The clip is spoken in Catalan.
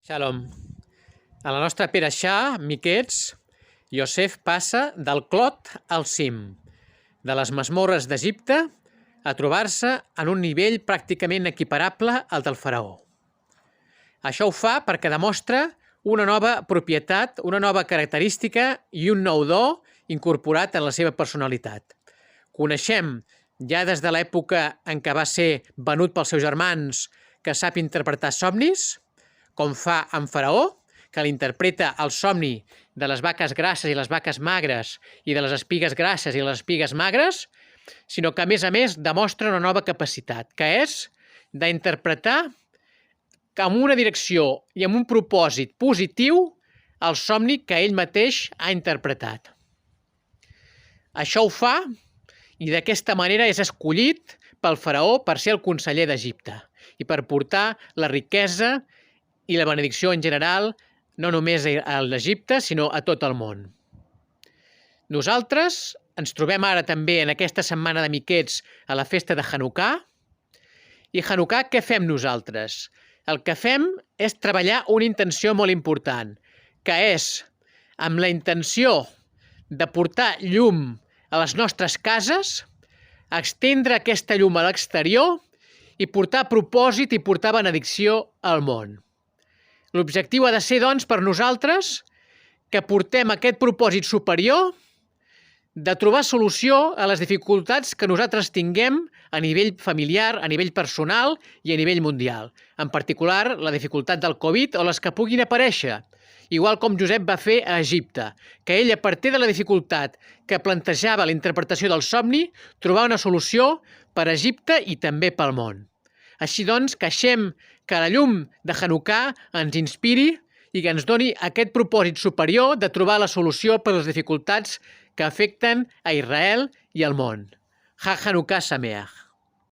Shalom. A la nostra perashà, Miquets, Iosef passa del clot al cim, de les masmorres d'Egipte a trobar-se en un nivell pràcticament equiparable al del faraó. Això ho fa perquè demostra una nova propietat, una nova característica i un nou do incorporat en la seva personalitat. Coneixem, ja des de l'època en què va ser venut pels seus germans, que sap interpretar somnis, com fa en Faraó, que l'interpreta el somni de les vaques grasses i les vaques magres i de les espigues grasses i les espigues magres, sinó que, a més, demostra una nova capacitat, que és d'interpretar amb una direcció i amb un propòsit positiu el somni que ell mateix ha interpretat. Això ho fa i d'aquesta manera és escollit pel faraó per ser el conseller d'Egipte i per portar la riquesa i la benedicció en general, no només a l'Egipte, sinó a tot el món. Nosaltres ens trobem ara també en aquesta setmana de Miquets a la festa de Hanukkà. I Hanukkà què fem nosaltres? El que fem és treballar una intenció molt important, que és amb la intenció de portar llum a les nostres cases, extendre aquesta llum a l'exterior i portar propòsit i portar benedicció al món. L'objectiu ha de ser, doncs, per nosaltres, que portem aquest propòsit superior de trobar solució a les dificultats que nosaltres tinguem a nivell familiar, a nivell personal i a nivell mundial. En particular, la dificultat del Covid o les que puguin aparèixer, igual com Josep va fer a Egipte, que ell, a partir de la dificultat que plantejava la interpretació del somni, trobava una solució per a Egipte i també pel món. Així doncs, queixem que la llum de Hanukkà ens inspiri i que ens doni aquest propòsit superior de trobar la solució per a les dificultats que afecten a Israel i al món. Ha Hanukkà Sameach.